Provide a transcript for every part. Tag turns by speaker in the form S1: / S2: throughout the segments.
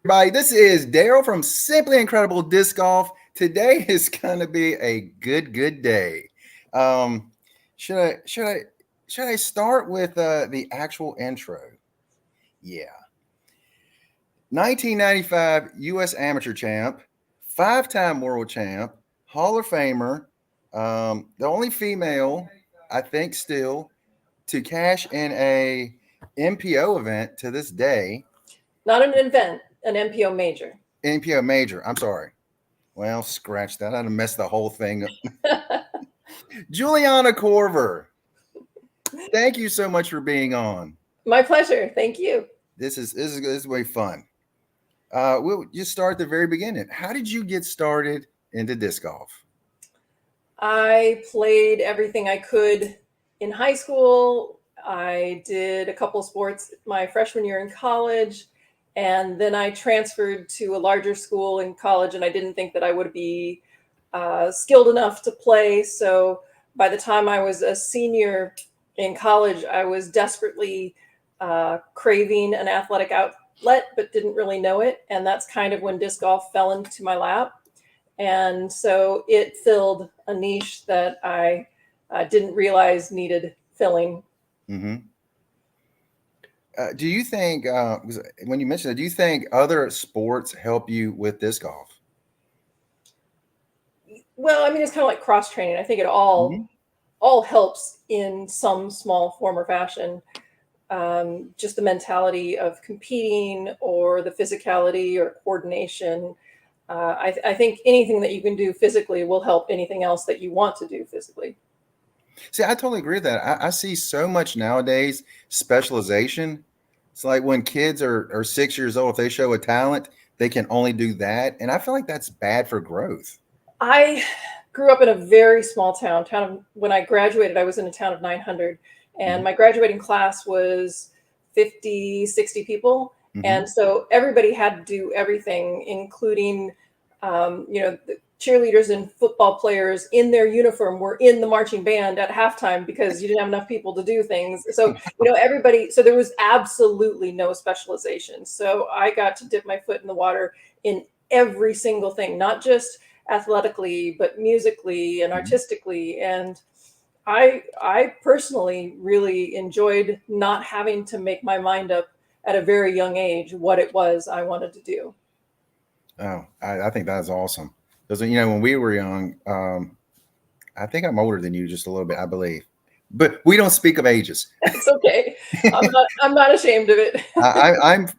S1: everybody. This is Daryl from Simply Incredible Disc Golf. Today is going to be a good day. Um, should I should I should I start with the actual intro? Yeah, 1995 U.S. Amateur Champ, five-time World Champ, Hall of Famer, the only female, I think, still to cash in a MPO event to this day.
S2: Not an event, an MPO major.
S1: NPO major. I'm sorry. Well, scratch that. I'd have messed the whole thing up. Juliana Korver, thank you so much for being on.
S2: My pleasure. Thank you.
S1: This is way fun. We'll just start at the very beginning. How did you get started into disc golf?
S2: I played everything I could in high school. I did a couple sports my freshman year in college, and then I transferred to a larger school in college, and I didn't think that I would be skilled enough to play. So by the time I was a senior in college, I was desperately craving an athletic outlet, but didn't really know it. And that's kind of when disc golf fell into my lap. And so it filled a niche that I didn't realize needed filling.
S1: Mm-hmm. Do you think, when you mentioned it, do you think other sports help you with disc golf?
S2: Well, I mean, it's kind of like cross training. I think it all helps in some small form or fashion. Just the mentality of competing or the physicality or coordination. I think anything that you can do physically will help anything else that you want to do physically.
S1: See, I totally agree with that. I see so much nowadays specialization. It's like when kids are 6 years old, if they show a talent, they can only do that. And I feel like that's bad for growth.
S2: I grew up in a very small town. When I graduated, I was in a town of 900, and my graduating class was 50, 60 people. And so everybody had to do everything, including, the cheerleaders and football players in their uniform were in the marching band at halftime because you didn't have enough people to do things. So, everybody, so there was absolutely no specialization. So I got to dip my foot in the water in every single thing, not just athletically, but musically and artistically. And I personally really enjoyed not having to make my mind up at a very young age what it was I wanted to do.
S1: Oh, I think that's awesome. Because, when we were young, I think I'm older than you just a little bit, I believe. But we don't speak of ages.
S2: It's okay. I'm not ashamed of it.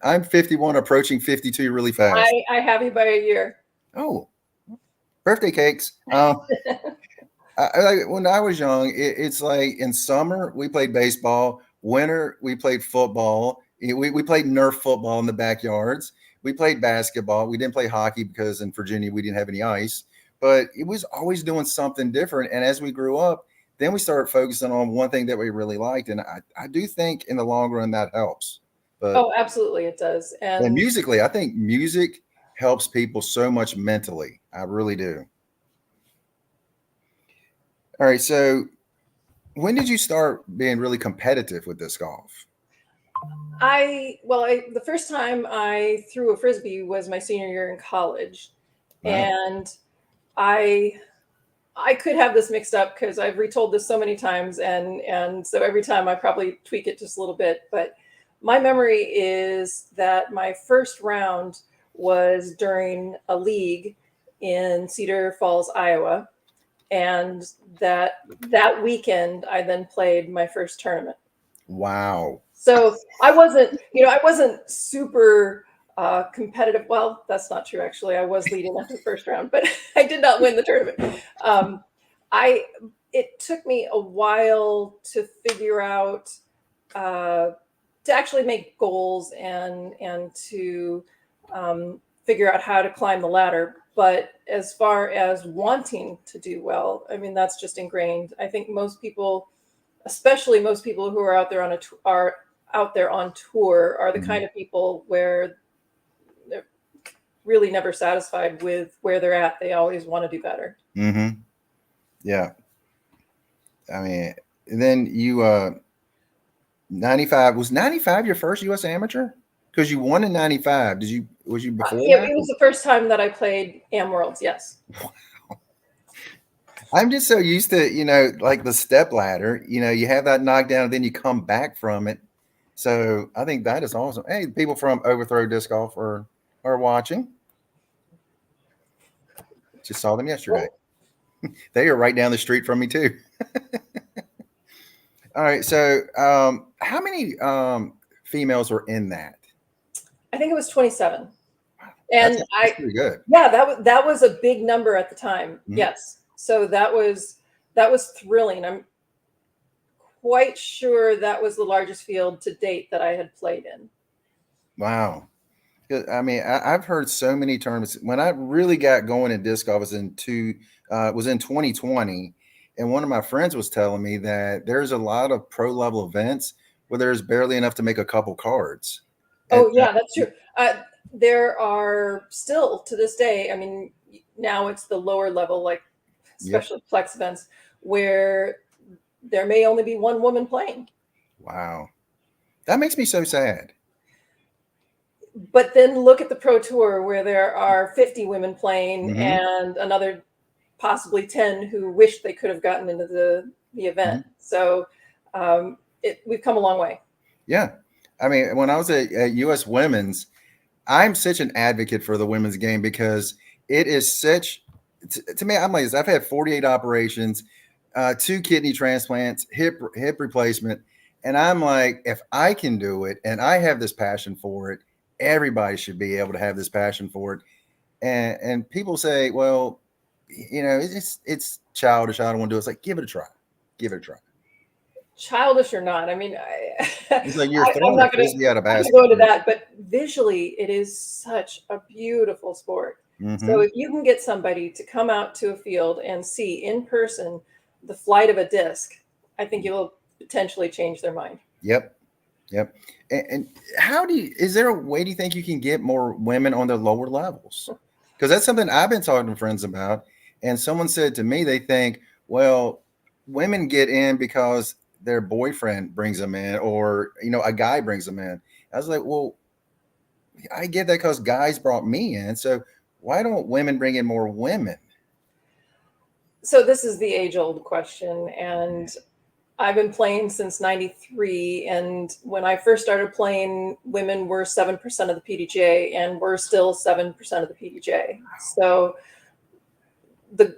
S1: I'm 51, approaching 52 really fast.
S2: I have you by a year.
S1: Oh, birthday cakes. When I was young, it's like in summer we played baseball. Winter we played football. We played Nerf football in the backyards. We played basketball. We didn't play hockey because in Virginia we didn't have any ice. But it was always doing something different. And as we grew up, then we started focusing on one thing that we really liked. And I do think in the long run that helps. But,
S2: oh, absolutely, it does.
S1: and musically, I think music helps people so much mentally. I really do. All right. So when did you start being really competitive with disc golf?
S2: The first time I threw a frisbee was my senior year in college.
S1: Wow.
S2: And I could have this mixed up because I've retold this so many times, and so every time I probably tweak it just a little bit. But my memory is that my first round was during a league in Cedar Falls, Iowa, and that weekend I then played my first tournament.
S1: Wow.
S2: So I wasn't super competitive. Well, that's not true. Actually, I was leading after the first round, but I did not win the tournament. It took me a while to figure out, to actually make goals and to figure out how to climb the ladder. But as far as wanting to do well, I mean, that's just ingrained. I think most people, especially most people who are out there on tour, are the kind of people where they're really never satisfied with where they're at. They always want to do better.
S1: Mm-hmm. Yeah. I mean, and then you 95 was 95 your first U.S. amateur? Because you won in 95. Was you before that?
S2: It was the first time that I played Am Worlds. Yes.
S1: I'm just so used to, like the step ladder, you have that knockdown and then you come back from it. So I think that is awesome. Hey, people from Overthrow Disc Golf are watching. Just saw them yesterday. They are right down the street from me too. All right. So how many females were in that?
S2: I think it was 27.
S1: That's,
S2: And
S1: that's pretty good.
S2: yeah, that was a big number at the time.
S1: Mm-hmm.
S2: Yes. So that was thrilling. I'm quite sure that was the largest field to date that I had played in.
S1: Wow. I mean, I've heard so many tournaments. When I really got going in disc golf was in 2020, and one of my friends was telling me that there's a lot of pro level events where there's barely enough to make a couple cards.
S2: Oh yeah, that's true. There are still to this day. I mean, now it's the lower level, like especially Plex events, where there may only be one woman playing.
S1: Wow, that makes me so sad.
S2: But then look at the Pro Tour where there are 50 women playing and another possibly 10 who wish they could have gotten into the event. So we've come a long way.
S1: Yeah. I mean, when I was at US Women's, I'm such an advocate for the women's game because it is such, to me, I'm like, I've had 48 operations, 2 kidney transplants, hip replacement. And I'm like, if I can do it and I have this passion for it, everybody should be able to have this passion for it. And people say, well, it's childish. I don't want to do it. It's like, give it a try. Give it a try.
S2: Childish or not, I mean,
S1: it's like you're throwing a frisbee out of basketball.
S2: Go into that, but visually, it is such a beautiful sport. So if you can get somebody to come out to a field and see in person the flight of a disc, I think you'll potentially change their mind.
S1: Yep. And is there a way do you think you can get more women on the lower levels? Because that's something I've been talking to friends about. And someone said to me, they think, well, women get in because their boyfriend brings them in or, a guy brings them in. I was like, well, I get that because guys brought me in. So why don't women bring in more women?
S2: So this is the age-old question. And I've been playing since 93. And when I first started playing, women were 7% of the PDJ and we're still 7% of the PDJ. So the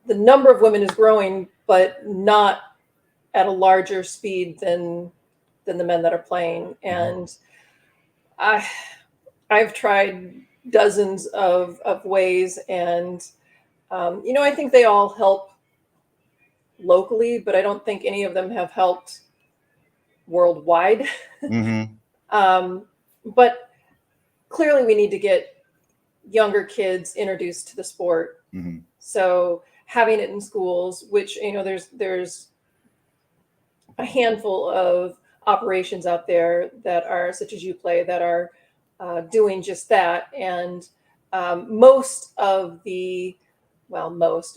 S2: number of women is growing, but not at a larger speed than the men that are playing. And I've tried dozens of ways. And, I think they all help locally, but I don't think any of them have helped worldwide. But clearly we need to get younger kids introduced to the sport. So having it in schools, which, there's a handful of operations out there that are such as you play that are doing just that. And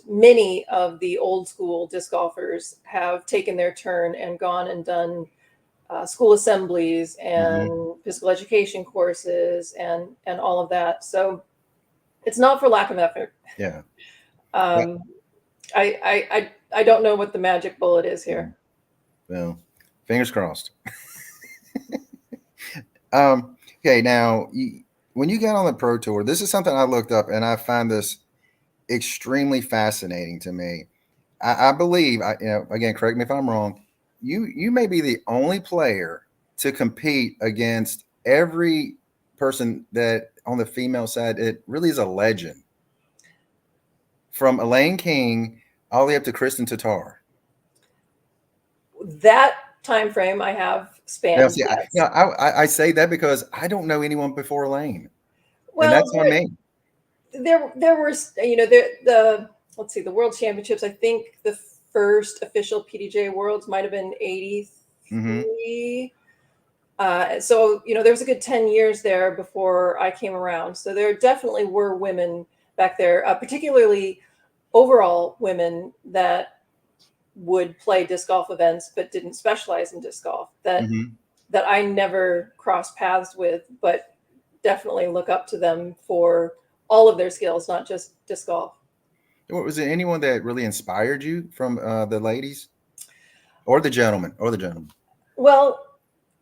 S2: many of the old school disc golfers have taken their turn and gone and done school assemblies and physical education courses and all of that. So it's not for lack of effort.
S1: Yeah.
S2: I don't know what the magic bullet is here.
S1: Well, fingers crossed. Okay, now when you got on the Pro Tour, this is something I looked up and I find this extremely fascinating to me. I believe, again, correct me if I'm wrong, you may be the only player to compete against every person that on the female side, it really is a legend. From Elaine King all the way up to Kristen Tatar.
S2: That time frame I have spanned.
S1: I say that because I don't know anyone before Elaine.
S2: Well,
S1: and that's on me.
S2: There were, let's see, the World Championships. I think the first official PDJ Worlds might have been 83. So, there was a good 10 years there before I came around. So there definitely were women back there, particularly overall women that would play disc golf events, but didn't specialize in disc golf that I never crossed paths with, but definitely look up to them for all of their skills, not just disc golf.
S1: Was there anyone that really inspired you from the ladies or the gentlemen
S2: Well,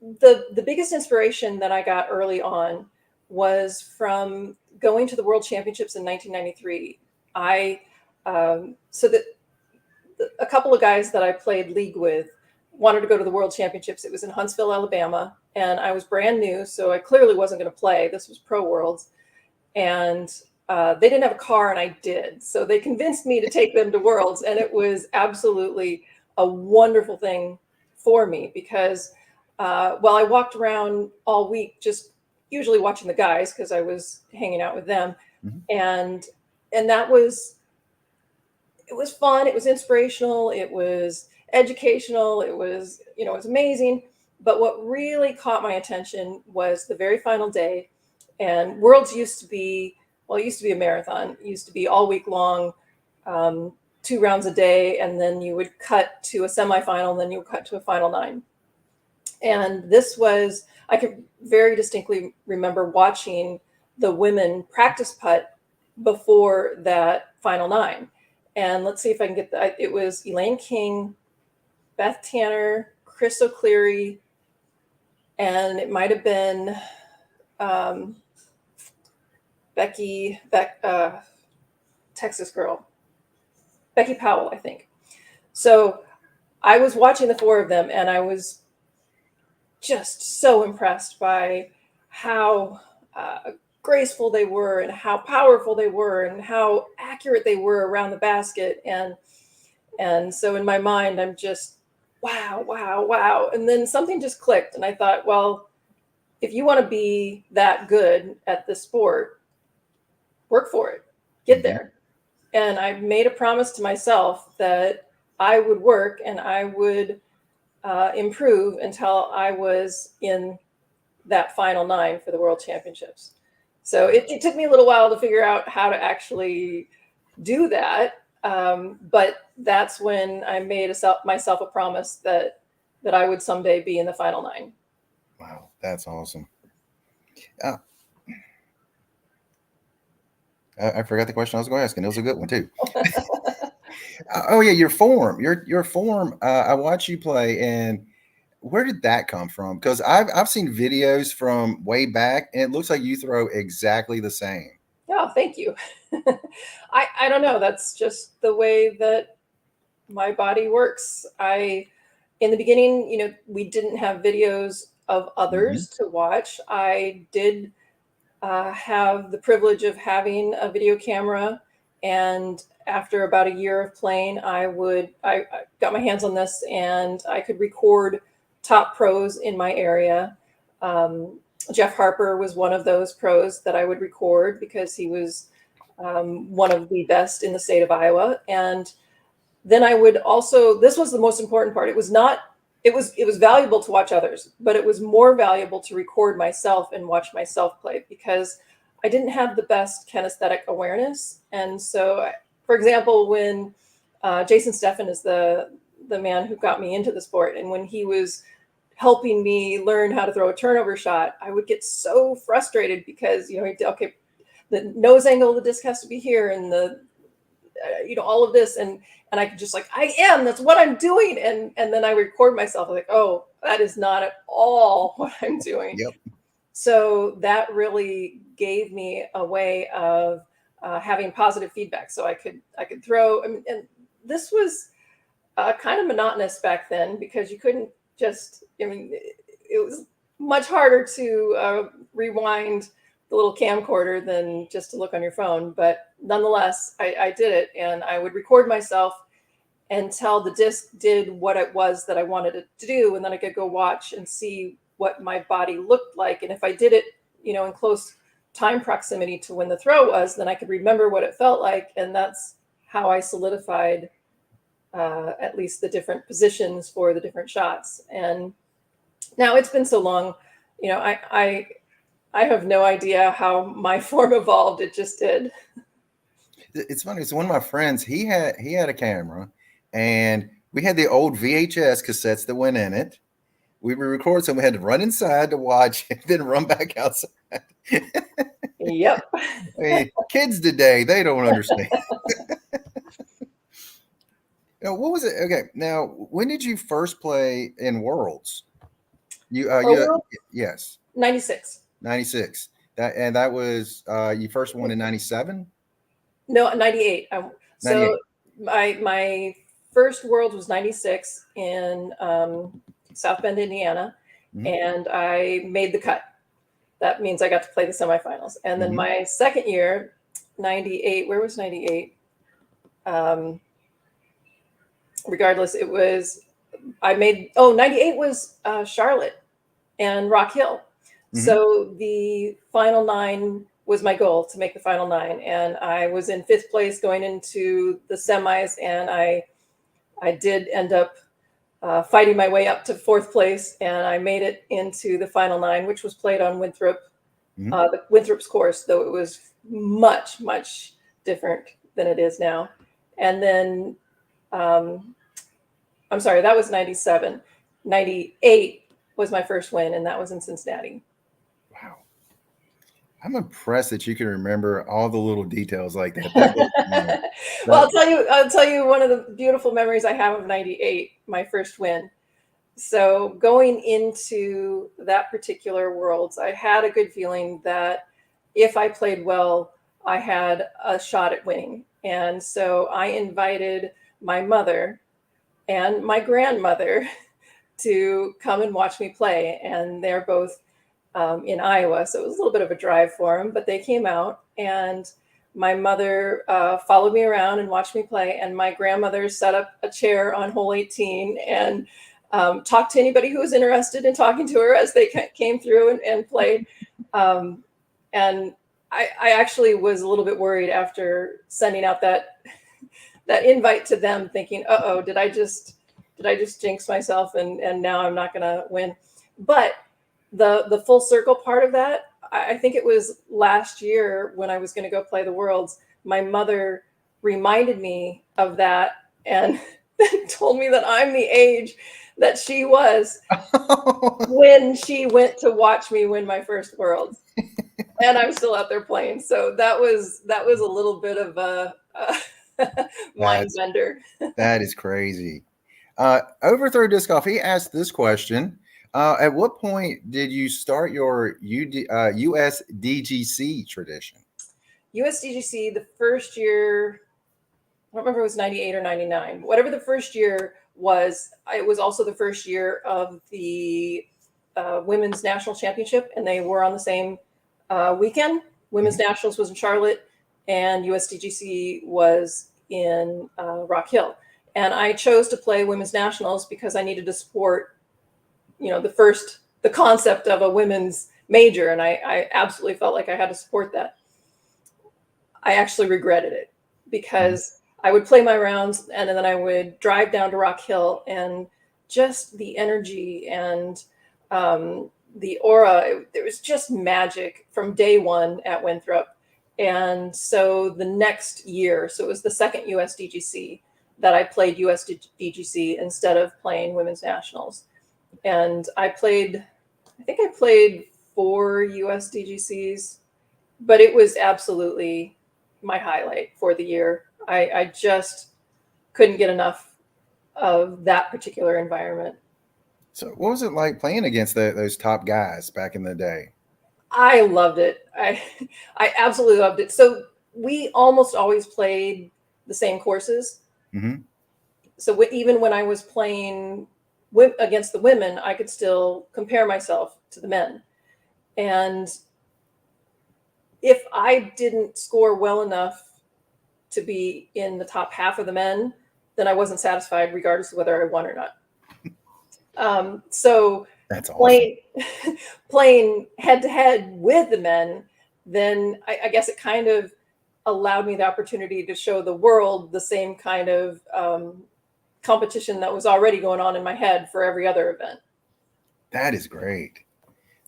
S2: the biggest inspiration that I got early on was from going to the World Championships in 1993. I so that a couple of guys that I played league with wanted to go to the World Championships. It was in Huntsville, Alabama, and I was brand new, so I clearly wasn't going to play. This was Pro Worlds, and they didn't have a car, and I did. So they convinced me to take them to Worlds, and it was absolutely a wonderful thing for me because while I walked around all week, just usually watching the guys because I was hanging out with them,
S1: Mm-hmm.
S2: and that was, it was fun, it was inspirational, it was educational, it was, it was amazing. But what really caught my attention was the very final day. And Worlds used to be, well, it used to be a marathon. It used to be all week long, 2 rounds a day, and then you would cut to a semifinal, and then you would cut to a final 9. And this was, I could very distinctly remember watching the women practice putt before that final 9. And let's see if I can get that. It was Elaine King, Beth Tanner, Chris O'Cleary, and it might have been Texas girl, Becky Powell, I think. So I was watching the 4 of them, and I was just so impressed by how graceful they were and how powerful they were and how accurate they were around the basket. And so in my mind, I'm just, wow, wow, wow. And then something just clicked. And I thought, well, if you want to be that good at this sport, work for it, get there. And I made a promise to myself that I would work and I would improve until I was in that final 9 for the World Championships. So it took me a little while to figure out how to actually do that. But that's when I made myself a promise that I would someday be in the final 9.
S1: Wow, that's awesome. I forgot the question I was going to ask, and it was a good one too. Oh yeah, your form. Your form. I watch you play, and where did that come from? Because I've seen videos from way back, and it looks like you throw exactly the same.
S2: Oh, thank you. I don't know. That's just the way that my body works. In the beginning, we didn't have videos of others to watch. I did have the privilege of having a video camera, and after about a year of playing, I got my hands on this, and I could record top pros in my area. Jeff Harper was one of those pros that I would record because he was one of the best in the state of Iowa. And then I would also, this was the most important part. It was valuable to watch others, but it was more valuable to record myself and watch myself play because I didn't have the best kinesthetic awareness. And so, for example, when Jason Steffen is the man who got me into the sport, and when he was helping me learn how to throw a turnover shot, I would get so frustrated because, okay, the nose angle of the disc has to be here, and the, all of this. And I could just that's what I'm doing. And then I record myself like, oh, that is not at all what I'm doing.
S1: Yep.
S2: So that really gave me a way of having positive feedback. So I could throw, and this was kind of monotonous back then because you couldn't just, it was much harder to rewind the little camcorder than just to look on your phone. But nonetheless, I did it, and I would record myself until the disc did what it was that I wanted it to do. And then I could go watch and see what my body looked like. And if I did it, in close time proximity to when the throw was, then I could remember what it felt like. And that's how I solidified at least the different positions for the different shots. And now it's been so long, I have no idea how my form evolved. It just did.
S1: It's funny. So one of my friends, he had a camera, and we had the old VHS cassettes that went in it. We would record, so we had to run inside to watch and then run back outside.
S2: Yep.
S1: I mean, kids today, they don't understand. Now, what was it? Okay, now when did you first play in Worlds?
S2: Oh, well,
S1: Yes,
S2: 96.
S1: 96. That was you first won in 97,
S2: No, 98. So
S1: 98.
S2: my first World was 96 in South Bend, Indiana,
S1: Mm-hmm.
S2: and I made the cut. That means I got to play the semifinals. And then
S1: Mm-hmm.
S2: my second year, 98, where was 98? Regardless, it was, 98 was Charlotte and Rock Hill.
S1: Mm-hmm.
S2: So the final 9 was my goal, to make the final 9. And I was in 5th place going into the semis. And I did end up fighting my way up to 4th place. And I made it into the final 9, which was played on Winthrop,
S1: Mm-hmm.
S2: The Winthrop's course, though it was much, much different than it is now. And then, I'm sorry, that was 97. 98 was my first win, and that was in Cincinnati.
S1: Wow. I'm impressed that you can remember all the little details like that.
S2: Well, I'll tell you one of the beautiful memories I have of 98, my first win. So going into that particular Worlds, I had a good feeling that if I played well, I had a shot at winning. And so I invited my mother and my grandmother to come and watch me play. And they're both in Iowa, so it was a little bit of a drive for them, but they came out, and my mother followed me around and watched me play, and my grandmother set up a chair on hole 18 and talked to anybody who was interested in talking to her as they came through and played. And I actually was a little bit worried after sending out that invite to them, thinking, "Uh-oh, did I just jinx myself and now I'm not going to win?" But the full circle part of that, I think it was last year when I was going to go play the Worlds, my mother reminded me of that and told me that I'm the age that she was when she went to watch me win my first Worlds. And I'm still out there playing. So that was a little bit of a mind bender.
S1: That is crazy. Overthrow Disc Golf, he asked this question. At what point did you start your USDGC tradition?
S2: USDGC, the first year, I don't remember if it was 98 or 99. Whatever the first year was, it was also the first year of the Women's National Championship, and they were on the same weekend. Women's Nationals was in Charlotte, and USDGC was in Rock Hill. And I chose to play Women's Nationals because I needed to support, the concept of a women's major, and I absolutely felt like I had to support that. I actually regretted it because I would play my rounds and then I would drive down to Rock Hill, and just the energy and the aura, there was just magic from day one at Winthrop. And so the next year, so it was the second USDGC that I played USDGC instead of playing Women's Nationals. And I think I played 4 USDGCs, but it was absolutely my highlight for the year. I just couldn't get enough of that particular environment.
S1: So what was it like playing against those top guys back in the day?
S2: I loved it. I absolutely loved it. So we almost always played the same courses.
S1: Mm-hmm.
S2: So even when I was playing against the women, I could still compare myself to the men. And if I didn't score well enough to be in the top half of the men, then I wasn't satisfied, regardless of whether I won or not. So
S1: that's awesome.
S2: Playing head to head with the men, then I guess it kind of allowed me the opportunity to show the world the same kind of competition that was already going on in my head for every other event.
S1: That is great.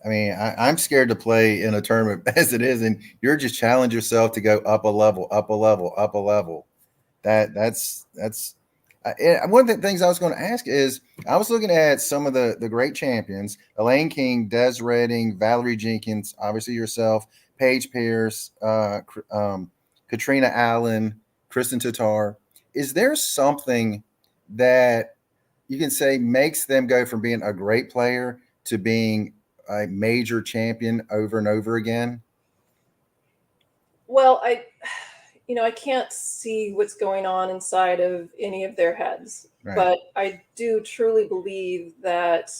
S1: I mean, I'm scared to play in a tournament as it is, and you're just challenge yourself to go up a level, up a level, up a level. That's One of the things I was going to ask is I was looking at some of the great champions: Elaine King, Des Redding, Valerie Jenkins, obviously yourself, Paige Pierce, Katrina Allen, Kristen Tatar. Is there something that you can say makes them go from being a great player to being a major champion over and over again?
S2: Well, I can't see what's going on inside of any of their heads,
S1: Right.
S2: but I do truly believe that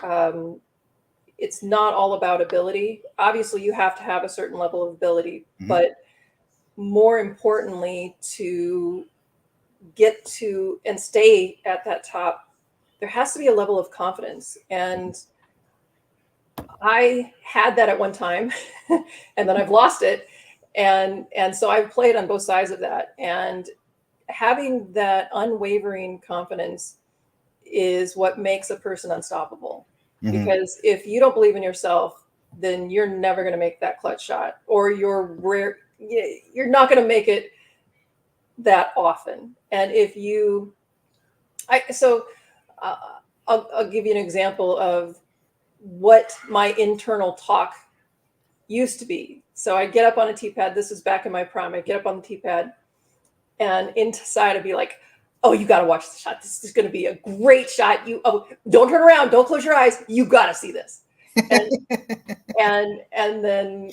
S2: um, it's not all about ability. Obviously, you have to have a certain level of ability,
S1: Hmm.
S2: but more importantly, to get to and stay at that top, there has to be a level of confidence. And I had that at one time, and then I've lost it. And so I've played on both sides of that. And having that unwavering confidence is what makes a person unstoppable.
S1: Hmm.
S2: Because if you don't believe in yourself, then you're never going to make that clutch shot, or you're not going to make it that often. And if you, I so uh, I'll give you an example of what my internal talk used to be. So I get up on a tee pad. This is back in my prime. I get up on the tee pad, and inside I'd be like, "Oh, you got to watch the shot. This is going to be a great shot. Don't turn around. Don't close your eyes. You got to see this." And and then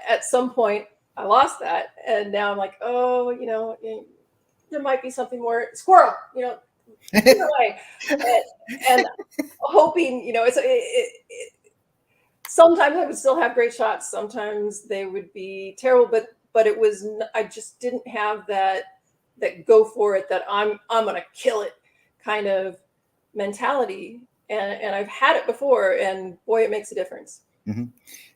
S2: at some point I lost that, and now I'm like, oh, there might be something more. Squirrel, get away, and hoping, sometimes I would still have great shots. Sometimes they would be terrible, but I just didn't have that go for it, that I'm gonna kill it kind of mentality. And I've had it before, and boy, it makes a difference.
S1: Hmm.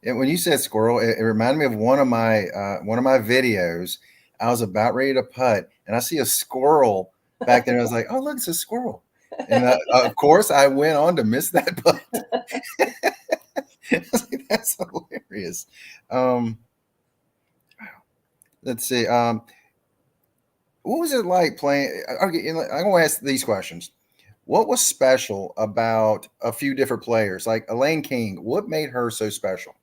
S1: And when you said squirrel, it reminded me of one of my videos. I was about ready to putt, and I see a squirrel back there. And I was like, "Oh, look, it's a squirrel!" And of course, I went on to miss that putt. I was like, that's hilarious. Um, let's see. What was it like playing? Okay, I'm going to ask these questions. What was special about a few different players, like Elaine King? What made her so special?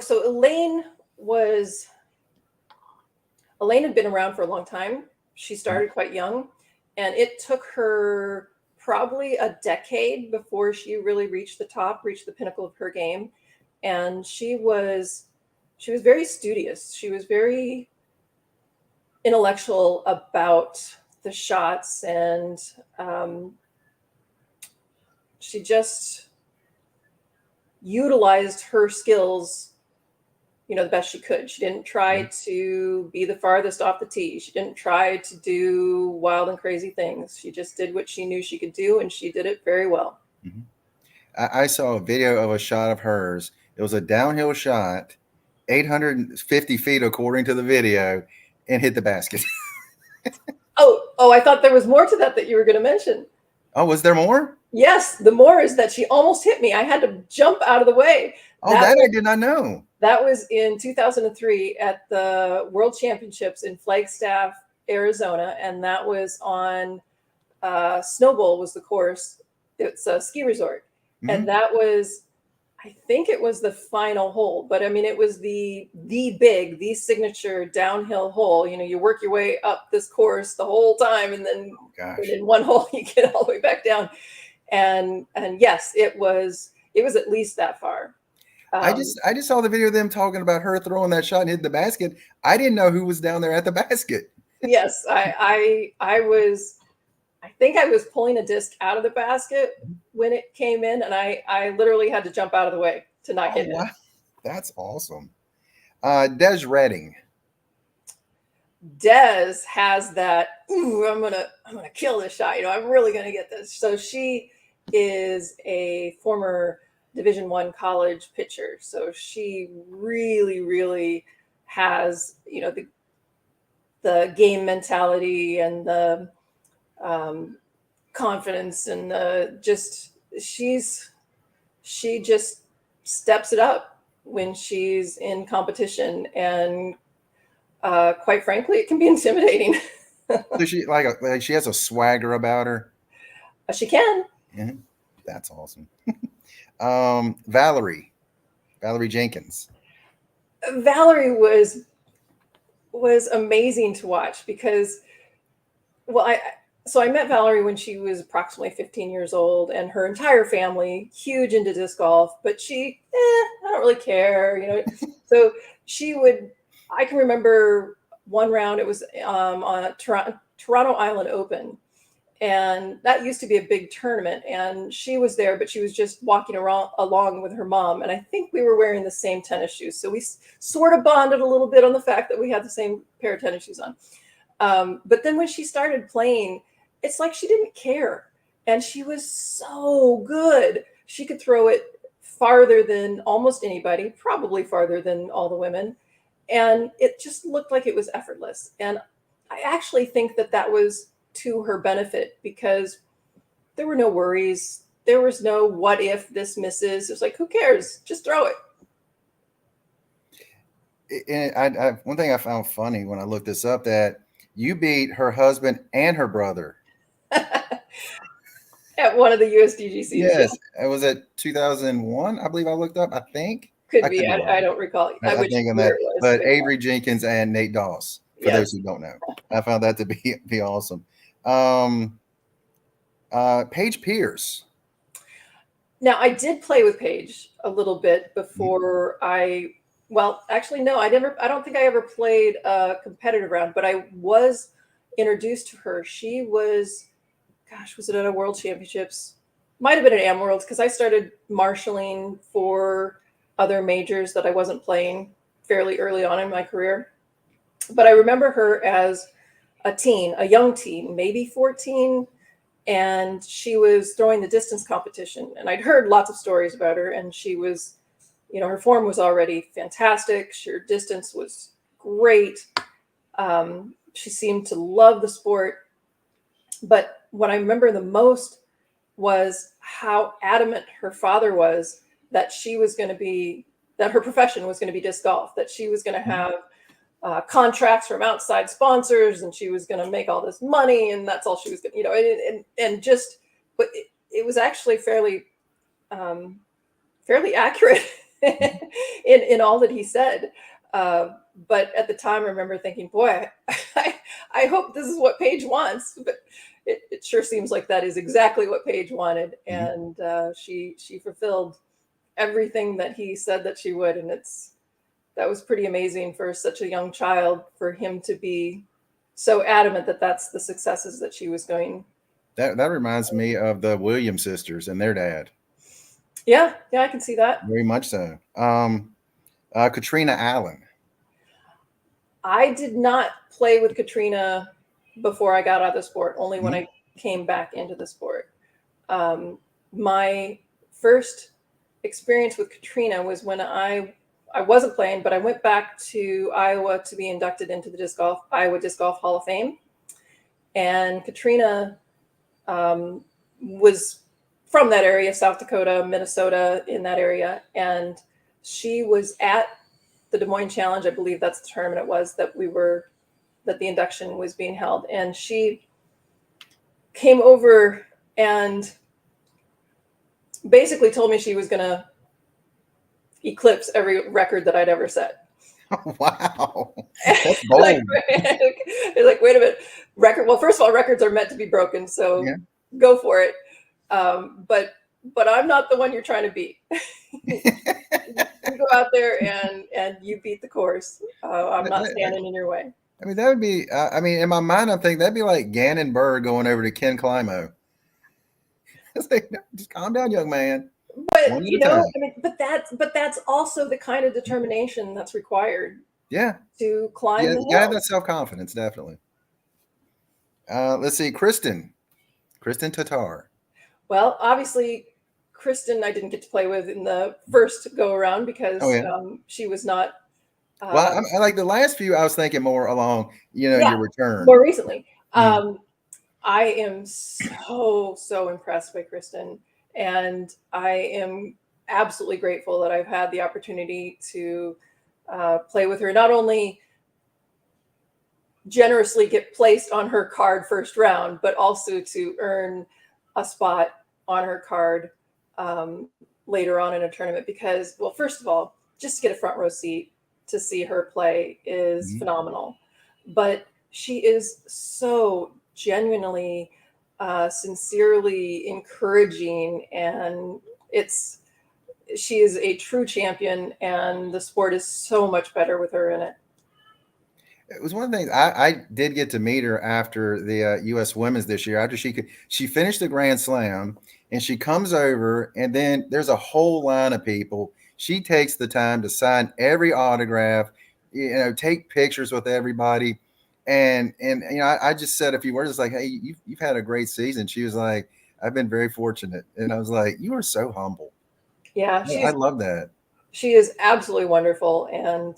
S2: So Elaine had been around for a long time. She started quite young, and it took her probably a decade before she really reached the top, reached the pinnacle of her game. And she was very studious. She was very intellectual about the shots, and she just utilized her skills, the best she could. She didn't try
S1: Mhm.
S2: to be the farthest off the tee. She didn't try to do wild and crazy things. She just did what she knew she could do, and she did it very well.
S1: Mhm. I saw a video of a shot of hers. It was a downhill shot, 850 feet according to the video, and hit the basket.
S2: Oh, I thought there was more to that you were going to mention.
S1: Oh, was there more?
S2: Yes, the more is that she almost hit me. I had to jump out of the way.
S1: Oh,
S2: That
S1: that I
S2: was
S1: did not know.
S2: that was in 2003 at the World Championships in Flagstaff, Arizona, and that was on Snowbowl was the course. It's a ski resort, and
S1: Hmm.
S2: that was, I think it was the final hole, but I mean it was the signature downhill hole. You work your way up this course the whole time, and then
S1: Oh
S2: and
S1: gosh.
S2: in one hole you get all the way back down. And yes, it was at least that far. Um,
S1: I just saw the video of them talking about her throwing that shot and hitting the basket. I didn't know who was down there at the basket.
S2: yes, I think I was pulling a disc out of the basket when it came in, and I literally had to jump out of the way to not
S1: Oh
S2: hit it.
S1: wow, that's awesome. Des Redding.
S2: Des has that. Ooh, I'm gonna kill this shot. I'm really gonna get this. So she is a former Division I college pitcher. So she really, really has the game mentality and the um, confidence, and she just steps it up when she's in competition, and Quite frankly, it can be intimidating.
S1: So she like she has a swagger about her.
S2: She can.
S1: Yeah, that's awesome. Valerie Jenkins.
S2: Valerie was amazing to watch because, well, I met Valerie when she was approximately 15 years old, and her entire family huge into disc golf, but I don't really care, So she would. I can remember one round. It was on a Toronto Island Open, and that used to be a big tournament. And she was there, but she was just walking around along with her mom. And I think we were wearing the same tennis shoes, so we sort of bonded a little bit on the fact that we had the same pair of tennis shoes on. But then when she started playing, it's like she didn't care. And she was so good. She could throw it farther than almost anybody, probably farther than all the women. And it just looked like it was effortless. And I actually think that that was to her benefit because there were no worries. There was no what if this misses. It's like, who cares? Just throw it.
S1: And one thing I found funny when I looked this up, that you beat her husband and her brother.
S2: At one of the USDGCs.
S1: Yes, it was at 2001, I believe I looked up. I think
S2: Could
S1: I
S2: be.
S1: could be
S2: I
S1: wrong.
S2: don't recall.
S1: I
S2: Which
S1: think on
S2: year
S1: that,
S2: it was.
S1: but Avery Jenkins and Nate Doss. For
S2: Yes.
S1: those who don't know, I found that to be awesome. Paige Pierce.
S2: Now, I did play with Paige a little bit before well, actually, no, I don't think I ever played a competitive round, but I was introduced to her. She was, gosh, was it at a World Championships? Might have been at Am Worlds because I started marshalling for other majors that I wasn't playing fairly early on in my career. But I remember her as a young teen, maybe 14, and she was throwing the distance competition. And I'd heard lots of stories about her, and she was, her form was already fantastic. Her distance was great. She seemed to love the sport. But what I remember the most was how adamant her father was that that her profession was going to be disc golf, that she was going to have contracts from outside sponsors, and she was going to make all this money, and that's all she was going to, and just, but it was actually fairly accurate in all that he said. But at the time, I remember thinking, boy, I hope this is what Paige wants. But it sure seems like that is exactly what Paige wanted, and she fulfilled everything that he said that she would, and that was pretty amazing for such a young child, for him to be so adamant that that's the successes that she was going.
S1: That reminds me of the Williams sisters and their dad.
S2: Yeah, I can see that.
S1: Very much so. Katrina Allen.
S2: I did not play with Katrina before I got out of the sport, only when I came back into the sport. My first experience with Katrina was when I wasn't playing, but I went back to Iowa to be inducted into the Iowa Disc Golf Hall of Fame. And Katrina was from that area, South Dakota, Minnesota, in that area. And she was at the Des Moines Challenge. I believe that's the tournament it was that the induction was being held. And she came over and basically told me she was going to eclipse every record that I'd ever set.
S1: Wow. That's bold.
S2: like, wait a minute. Well, first of all, records are meant to be broken, so go for it. But I'm not the one you're trying to beat. You go out there and you beat the course. I'm not standing in your way.
S1: I mean, that would be, in my mind, I'm thinking that'd be like Gannon Burr going over to Ken Climo. It's like, no, just calm down, young man.
S2: But but that's also the kind of determination that's required.
S1: Yeah.
S2: To climb the hill.
S1: You gotta have that self-confidence, definitely. Let's see, Kristen Tatar.
S2: Well, obviously, Kristen, I didn't get to play with in the first go around because she was not.
S1: Well, I like the last few. I was thinking more along, your return.
S2: More recently, I am so impressed by Kristen, and I am absolutely grateful that I've had the opportunity to play with her. Not only generously get placed on her card first round, but also to earn a spot on her card later on in a tournament. Because, well, first of all, just to get a front row seat to see her play is phenomenal. But she is so genuinely, sincerely encouraging, and she is a true champion, and the sport is so much better with her in it.
S1: It was one of the things I did get to meet her after the U.S. Women's this year. After she finished the Grand Slam, and she comes over, and then there's a whole line of people. She takes the time to sign every autograph, take pictures with everybody, and I just said a few words. It's like, hey, you've had a great season. She was like, I've been very fortunate, and I was like, you are so humble.
S2: Yeah,
S1: I love that.
S2: she is absolutely wonderful, and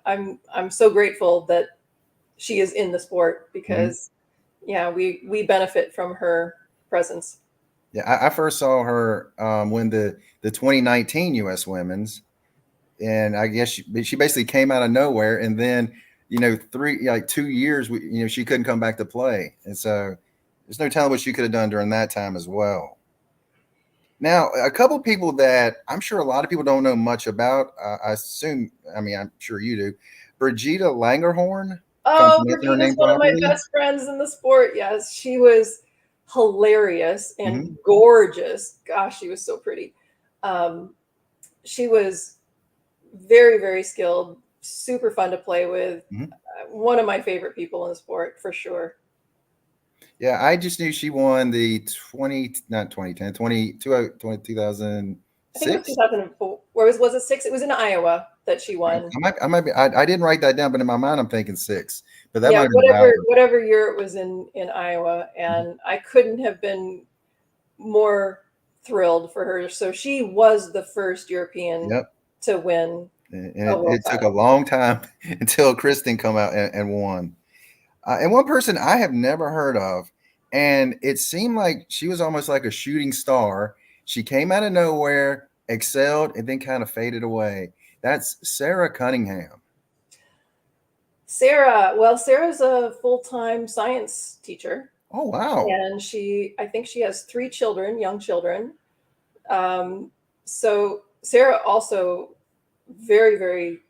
S2: I'm so grateful that she is in the sport, because yeah, we benefit from her presence.
S1: Yeah, I first saw her when the 2019 U.S. Women's, and I guess she basically came out of nowhere, and then 2 years she couldn't come back to play, and so there's no telling what she could have done during that time as well. Now, a couple people that I'm sure a lot of people don't know much about, I'm sure you do, Brigitte Langerhorn. If I'm
S2: Oh,
S1: pronouncing her
S2: Brigitte is
S1: name
S2: one of my
S1: properly.
S2: best friends in the sport. Yes, she was hilarious and
S1: Mm-hmm.
S2: gorgeous. Gosh, she was so pretty. Um, she was very, very skilled, super fun to play with.
S1: Mm-hmm.
S2: One of my favorite people in the sport, for sure.
S1: Yeah, I just knew she won the 2006.
S2: I think it was 2004. Where was it six? It was in Iowa that she won.
S1: I didn't write that down, but in my mind I'm thinking six. But that
S2: Yeah,
S1: might have been about it.
S2: whatever year it was in Iowa, and I couldn't have been more thrilled for her. So she was the first European
S1: Yep.
S2: to win
S1: And
S2: a world
S1: it took a
S2: title.
S1: long time until Kristen come out and won. And one person I have never heard of, and it seemed like she was almost like a shooting star. She came out of nowhere, excelled, and then kind of faded away. That's Sarah Cunningham.
S2: Sarah's a full-time science teacher,
S1: Oh, wow.
S2: and I think she has three children, young children. Um, so Sarah also very, very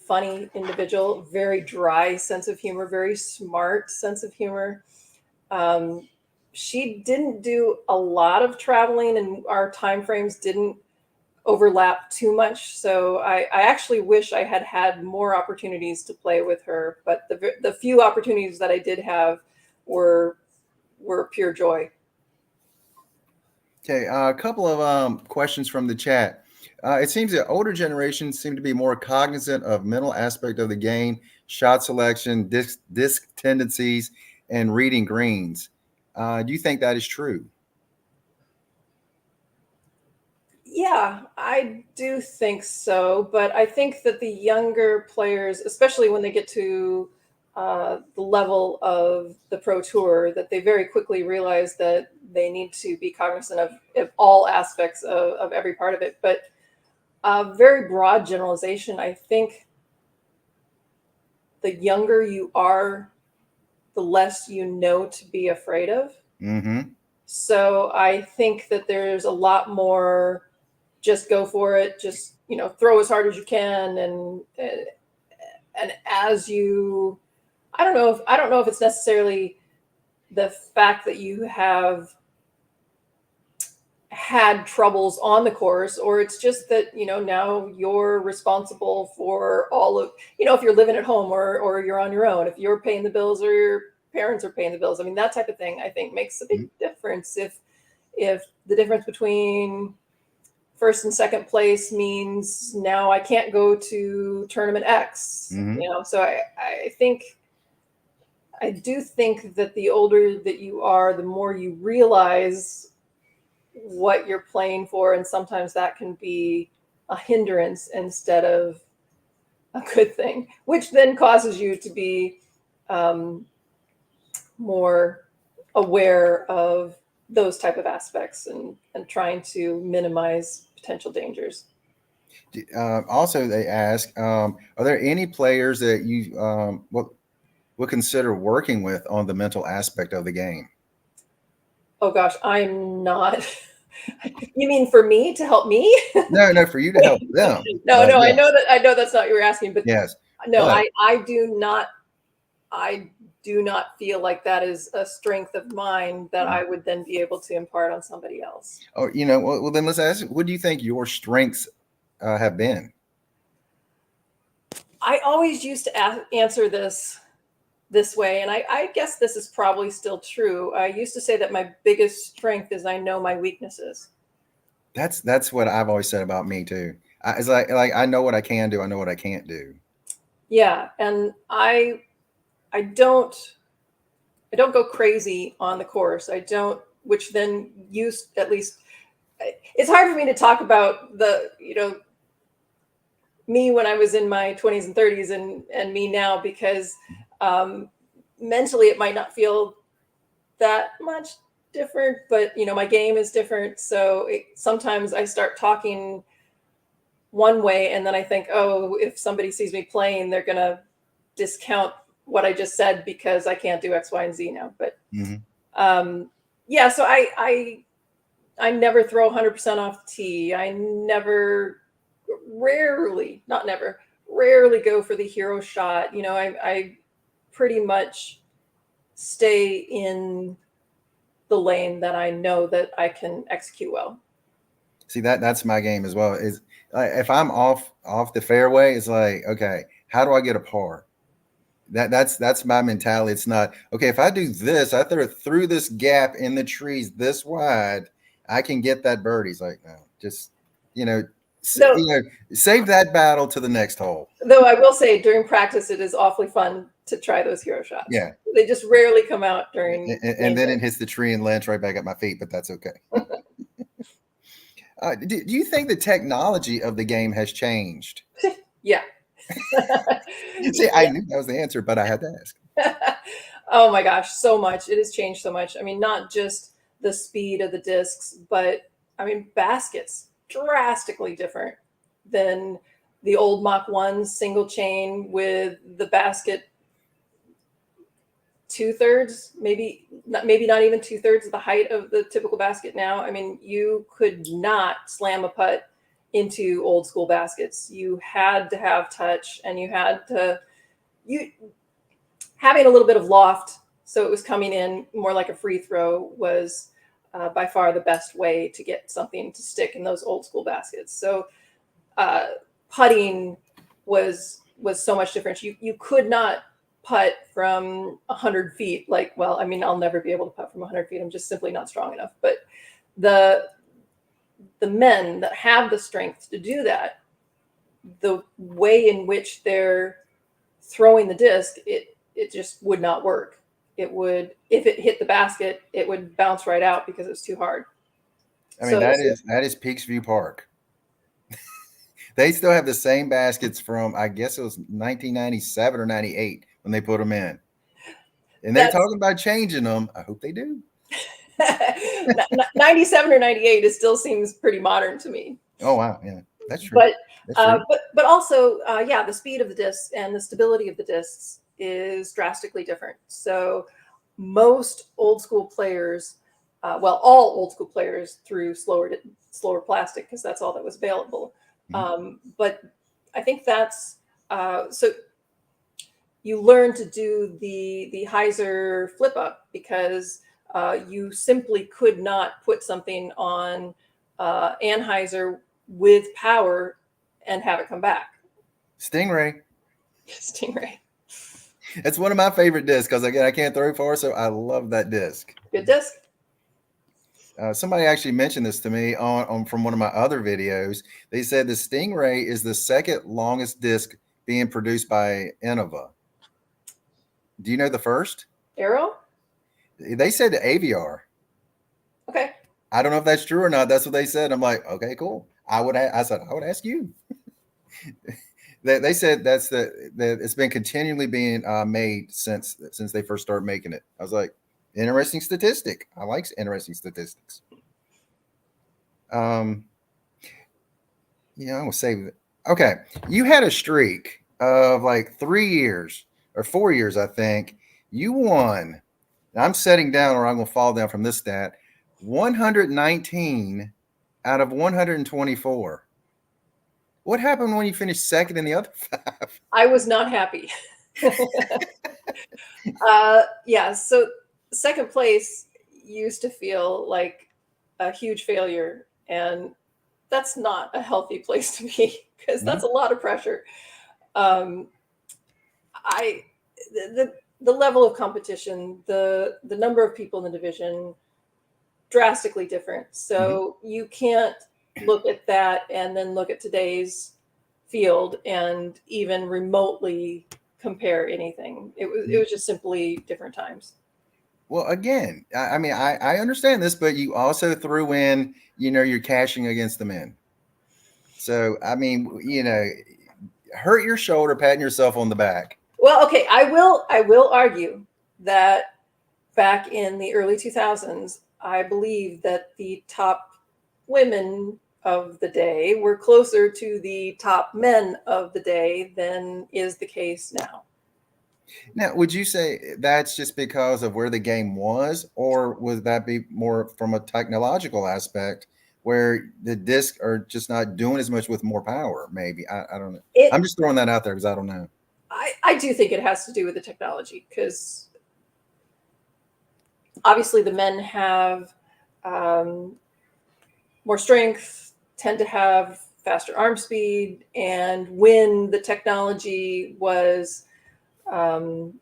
S2: funny individual, very dry sense of humor, very smart sense of humor. Um, she didn't do a lot of traveling, and our time frames didn't overlap too much. So I actually wish I had had more opportunities to play with her, but the few opportunities that I did have were pure joy.
S1: Okay, a couple of questions from the chat. It seems that older generations seem to be more cognizant of mental aspect of the game, shot selection, disc tendencies, and reading greens. Do you think that is true?
S2: Yeah, I do think so, but I think that the younger players, especially when they get to the level of the pro tour, that they very quickly realize that they need to be cognizant of all aspects of every part of it. But a very broad generalization, I think the younger you are, the less you know to be afraid of.
S1: Mm-hmm.
S2: So I think that there's a lot more just go for it, just throw as hard as you can, and as you, I don't know if it's necessarily the fact that you have had troubles on the course, or it's just that now you're responsible for all of, if you're living at home, or you're on your own, if you're paying the bills or your parents are paying the bills. I mean, that type of thing, I think, makes a big difference. If the difference between first and second place means now I can't go to tournament X, so I do think that the older that you are, the more you realize what you're playing for, and sometimes that can be a hindrance instead of a good thing, which then causes you to be more aware of those type of aspects, and trying to minimize potential dangers.
S1: Also, they ask, are there any players that you would consider working with on the mental aspect of the game?
S2: Oh gosh, I'm not. You mean for me to help me?
S1: No, no, for you to help them.
S2: No,
S1: But
S2: no,
S1: yes,
S2: I know that's not what you were asking, but
S1: yes,
S2: no,
S1: but
S2: I do not feel like that is a strength of mine that I would then be able to impart on somebody else.
S1: oh, well, then let's ask, what do you think your strengths have been?
S2: I always used to answer this way, and I guess this is probably still true. I used to say that my biggest strength is I know my weaknesses.
S1: That's what I've always said about me too. It's like I know what I can do, I know what I can't do.
S2: Yeah, and I I don't go crazy on the course. I don't, which then use at least it's hard for me to talk about me when I was in my 20s and 30s and me now because um, mentally it might not feel that much different, but my game is different. So sometimes I start talking one way and then I think, oh, if somebody sees me playing, they're gonna discount what I just said because I can't do X, Y, and Z now. But
S1: Hmm.
S2: um, yeah, so I never throw 100% off the tee. I never, rarely, not never, rarely go for the hero shot. I pretty much stay in the lane that I know that I can execute well.
S1: See, that's my game as well. Is like if I'm off the fairway, it's like, okay, how do I get a par? That's my mentality. It's not okay. If I do this, I throw it through this gap in the trees this wide, I can get that birdie. It's like, no, just you know,
S2: Though,
S1: save that battle to the next hole.
S2: though I will say during practice, it is awfully fun to try those hero shots.
S1: Yeah,
S2: They just rarely come out during
S1: and
S2: game
S1: then
S2: day.
S1: it hits the tree and lands right back at my feet. But that's okay. Do you think the technology of the game has changed?
S2: Yeah.
S1: See, I knew that was the answer, but I had to ask.
S2: Oh my gosh, so much. It has changed so much. I mean, not just the speed of the discs, but I mean, baskets drastically different than the old Mach 1 single chain with the basket two-thirds, maybe not even two-thirds of the height of the typical basket now. I mean, you could not slam a putt into old school baskets. You had to have touch and you having a little bit of loft, so it was coming in more like a free throw, was by far the best way to get something to stick in those old school baskets. So uh, putting was so much different. You could not putt from 100 feet. Like, well, I mean, I'll never be able to putt from 100 feet. I'm just simply not strong enough. But the the men that have the strength to do that, the way in which they're throwing the disc, it just would not work. It would, if it hit the basket, it would bounce right out because it's too hard.
S1: I mean,
S2: So,
S1: that is Peaks View Park. They still have the same baskets from I guess it was 1997 or 98 when they put them in, and they're
S2: that's
S1: talking about changing them. I hope they do.
S2: 97 or 98. It still seems pretty modern to me.
S1: Oh wow, yeah, that's true.
S2: But
S1: That's true.
S2: but also, yeah, the speed of the discs and the stability of the discs is drastically different. So most old school players, well, all old school players threw slower plastic because that's all that was available.
S1: Mhm.
S2: But I think that's so you learn to do the hyzer flip up because you simply could not put something on anhyzer with power and have it come back.
S1: Stingray.
S2: Stingray,
S1: It's one of my favorite discs because again I can't throw far, so I love that disc.
S2: good disc.
S1: Somebody actually mentioned this to me on from one of my other videos. They said the Stingray is the second longest disc being produced by Innova. Do you know the first?
S2: Arrow.
S1: They said the AVR.
S2: Okay.
S1: I don't know if that's true or not. That's what they said. I'm like, okay, cool. I said I would ask you. They said that it's been continually being made since they first started making it. I was like, interesting statistic. I like interesting statistics. Um, Yeah, I'm gonna save it. Okay, you had a streak of like 3 years or 4 years, I think. You won. I'm setting down, or I'm gonna fall down from this stat. 119 out of 124. What happened when you finished second in the other five?
S2: I was not happy. Yeah, so second place used to feel like a huge failure, and that's not a healthy place to be because
S1: Mhm.
S2: that's a lot of pressure. Um, I the level of competition, the number of people in the division, drastically different.
S1: Mhm.
S2: So you can't look at that and then look at today's field and even remotely compare anything. It was just simply different times.
S1: Well, again, I mean, I understand this, but you also threw in, you're cashing against the men. So, I mean, hurt your shoulder, patting yourself on the back.
S2: Well, okay, I will argue that back in the early 2000s, I believe that the top women of the day were closer to the top men of the day than is the case now.
S1: Now, would you say that's just because of where the game was, or would that be more from a technological aspect where the discs are just not doing as much with more power? Maybe I don't know. I'm
S2: It
S1: just throwing that out there because I don't know.
S2: I do think it has to do with the technology because obviously the men have um, more strength, tend to have faster arm speed, and when the technology was um,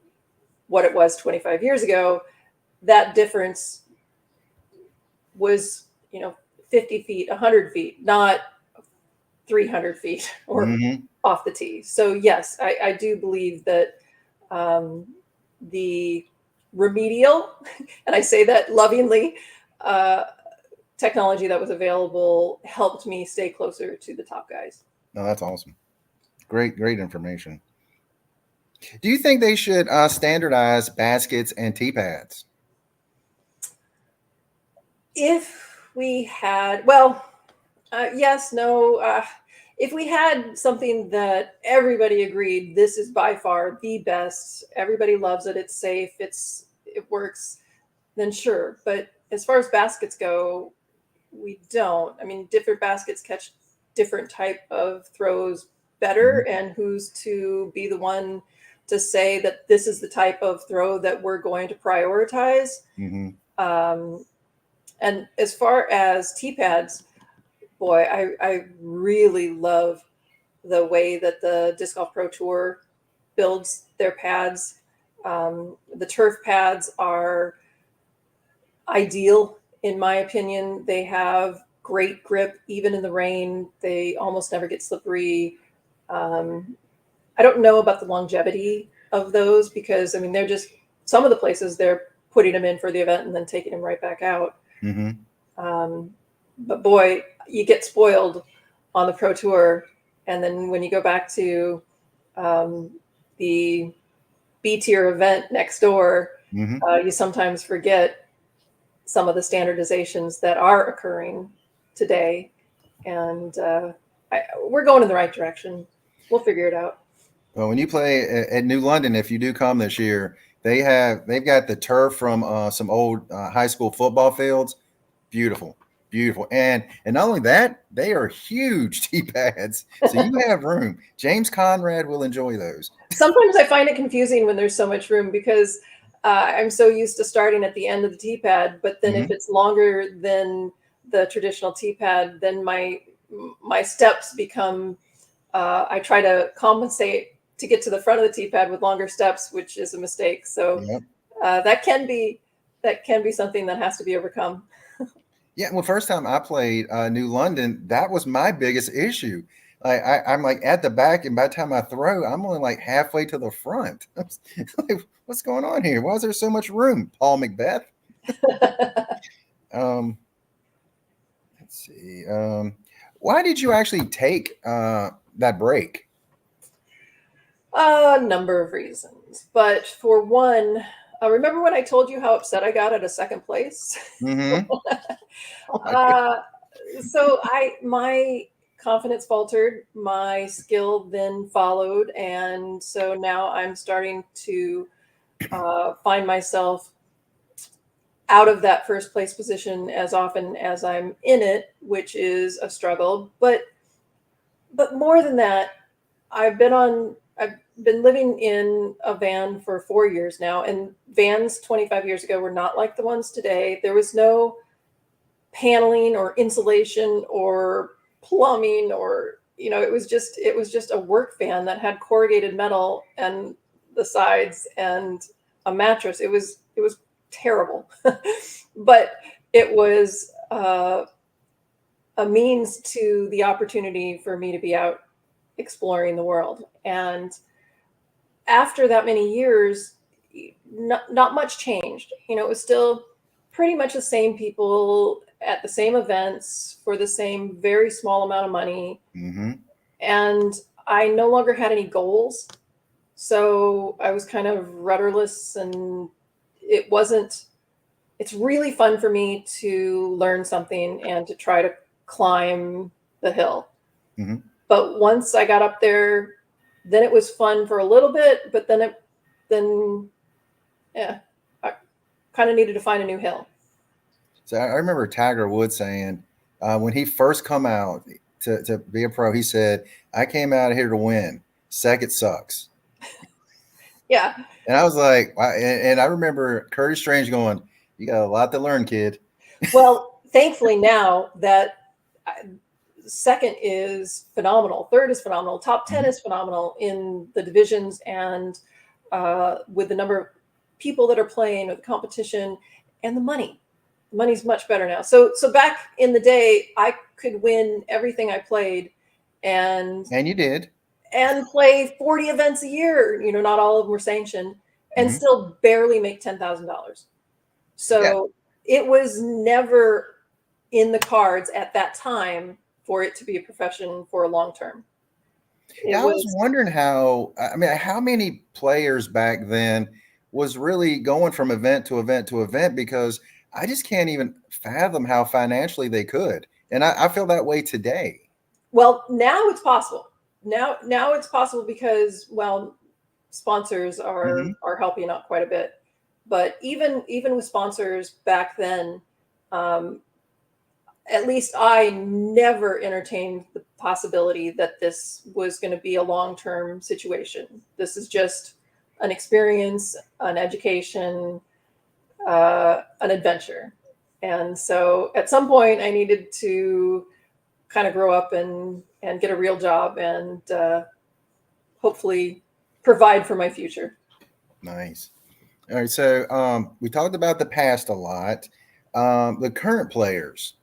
S2: what it was 25 years ago, that difference was 50 feet, 100 feet, not 300 feet or
S1: Hmm.
S2: off the tee. So yes, I do believe that um, the remedial, and I say that lovingly, uh, technology that was available helped me stay closer to the top guys.
S1: No, that's awesome. Great, great information. Do you think they should standardize baskets and tee pads?
S2: If we had, well, yes, no. If we had something that everybody agreed this is by far the best, everybody loves it, it's safe, it works, then sure. But as far as baskets go, we don't. I mean, different baskets catch different type of throws better,
S1: Hmm.
S2: and who's to be the one to say that this is the type of throw that we're going to prioritize?
S1: Hmm.
S2: Um, and as far as tee pads, boy, I really love the way that the Disc Golf Pro Tour builds their pads. The turf pads are ideal, in my opinion. They have great grip, even in the rain. They almost never get slippery. Um, I don't know about the longevity of those because, I mean, they're just some of the places they're putting them in for the event and then taking them right back out.
S1: Hmm.
S2: Um, but boy, you get spoiled on the pro tour, and then when you go back to um, the B tier event next door,
S1: Hmm.
S2: you sometimes forget some of the standardizations that are occurring today, and we're going in the right direction. We'll figure it out.
S1: Well, when you play at New London, if you do come this year, they've got the turf from some old high school football fields. Beautiful, beautiful, and not only that, they are huge tee pads, so you have room. James Conrad will enjoy those.
S2: Sometimes I find it confusing when there's so much room because I'm so used to starting at the end of the tee pad, but then if
S1: Hmm.
S2: it's longer than the traditional tee pad, then my steps become. I try to compensate to get to the front of the tee pad with longer steps, which is a mistake. So
S1: Yep.
S2: that can be something that has to be overcome.
S1: Yeah. Well, first time I played New London, that was my biggest issue. I'm like at the back, and by the time I throw, I'm only like halfway to the front. Like, what's going on here? Why is there so much room? Paul Macbeth. Um, let's see. Why did you actually take that break?
S2: A number of reasons, but for one, remember when I told you how upset I got at a second place?
S1: Hmm. Oh my God.
S2: uh, so I my confidence faltered, my skill then followed. And so now I'm starting to find myself out of that first place position as often as I'm in it, which is a struggle. But more than that, I've been living in a van for 4 years now, and vans 25 years ago were not like the ones today. There was no paneling or insulation or plumbing, or it was just a work van that had corrugated metal and the sides and a mattress. It was terrible, but it was a means to the opportunity for me to be out exploring the world. And after that many years, not much changed. It was still pretty much the same people at the same events for the same very small amount of money.
S1: Mm-hmm.
S2: And I no longer had any goals. So I was kind of rudderless, and it's really fun for me to learn something and to try to climb the hill.
S1: Mm-hmm.
S2: But once I got up there, then it was fun for a little bit, but then yeah, I kind of needed to find a new hill.
S1: So I remember Tiger Woods saying when he first come out to be a pro, he said, "I came out here to win. Second sucks."
S2: Yeah.
S1: And I was like, wow. And I remember Curtis Strange going, "You got a lot to learn, kid."
S2: Well, thankfully now that second is phenomenal, third is phenomenal, top 10
S1: Mm-hmm.
S2: is phenomenal in the divisions, and with the number of people that are playing, with the competition, and the money. The money's much better now. So back in the day, I could win everything I played, and
S1: And you did.
S2: play 40 events a year. Not all of them were sanctioned, and
S1: Mm-hmm.
S2: still barely make $10,000.
S1: Yeah.
S2: So it was never in the cards at that time for it to be a profession for a long term. It
S1: Yeah, I was
S2: was,
S1: wondering how many players back then was really going from event to event to event, because I just can't even fathom how financially they could. And I feel that way today.
S2: well, now it's possible. Now it's possible because, well, sponsors
S1: Mm-hmm.
S2: are helping out quite a bit. But even with sponsors back then, um, at least I never entertained the possibility that this was going to be a long-term situation. This is just an experience, an education, an adventure. And so at some point I needed to kind of grow up and get a real job, and hopefully provide for my future.
S1: Nice. All right. So we talked about the past a lot. The current players,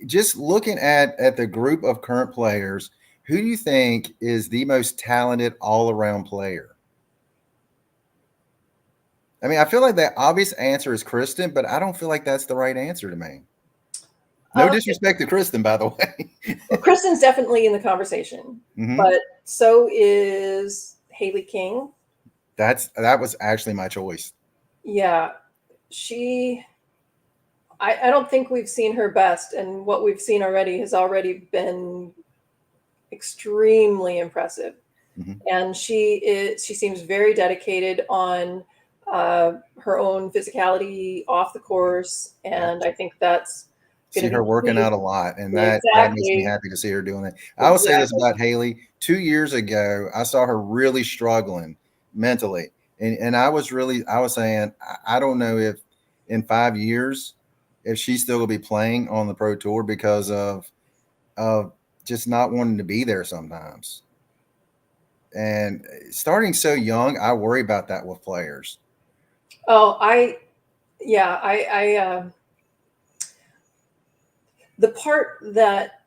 S1: just looking at the group of current players, who do you think is the most talented all around player? I mean, I feel like the obvious answer is Kristen, but I don't feel like that's the right answer to me. No
S2: Um,
S1: disrespect to Kristen, by the way.
S2: well, Kristen's definitely in the conversation,
S1: Hmm.
S2: but so is Haley King.
S1: That was actually my choice.
S2: Yeah, she. I don't think we've seen her best, and what we've seen already has already been extremely impressive.
S1: Hmm.
S2: And she seems very dedicated on her own physicality off the course,
S1: Yeah.
S2: and I think that's going
S1: See
S2: to
S1: her
S2: be
S1: working
S2: key.
S1: out a lot, and that makes me
S2: Exactly.
S1: happy to see her doing it. I will say this
S2: Exactly.
S1: about Haley: 2 years ago, I saw her really struggling mentally, and I was saying I don't know if in 5 years if she's still gonna be playing on the pro tour because of just not wanting to be there sometimes. And starting so young, I worry about that with players.
S2: Oh, yeah, the part that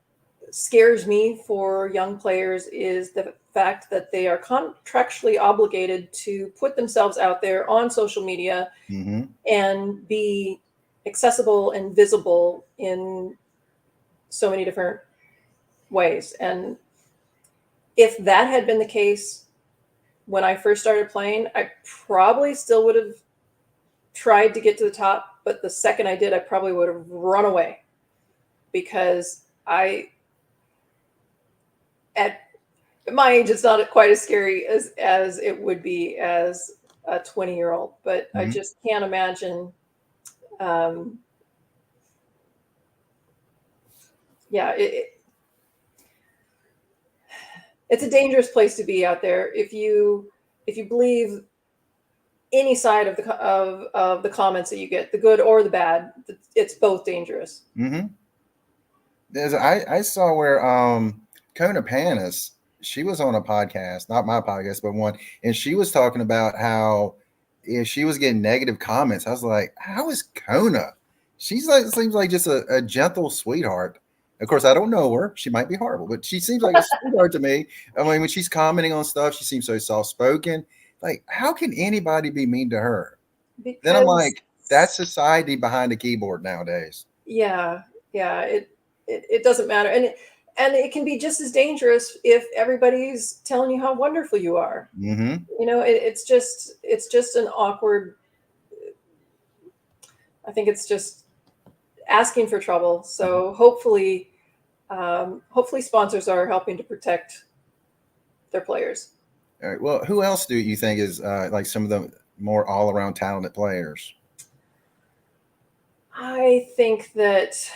S2: scares me for young players is the fact that they are contractually obligated to put themselves out there on social media
S1: Hmm.
S2: and be accessible and visible in so many different ways. And if that had been the case when I first started playing, I probably still would have tried to get to the top. But the second I did, I probably would have run away, because at my age, it's not quite as scary as it would be as a 20-year-old, but I just can't imagine. Yeah, it's a dangerous place to be out there if you believe any side of the comments that you get, the good or the bad. It's both dangerous.
S1: I saw where Kona Panis, she was on a podcast, not my podcast, but one, and she was talking about how if she was getting negative comments, I was like, how is Kona? She's like, seems like just a gentle sweetheart. Of course, I don't know her. She might be horrible, but she seems like a sweetheart to me. I mean, when she's commenting on stuff, she seems so soft spoken. Like, how can anybody be mean to her?
S2: Because,
S1: then I'm like, that's society behind the keyboard nowadays.
S2: Yeah, it doesn't matter, and it can be just as dangerous if everybody's telling you how wonderful you are. You know, it's just an awkward. I think it's just asking for trouble. So hopefully sponsors are helping to protect their players.
S1: All right. Well, who else do you think is like some of the more all-around talented players?
S2: I think that,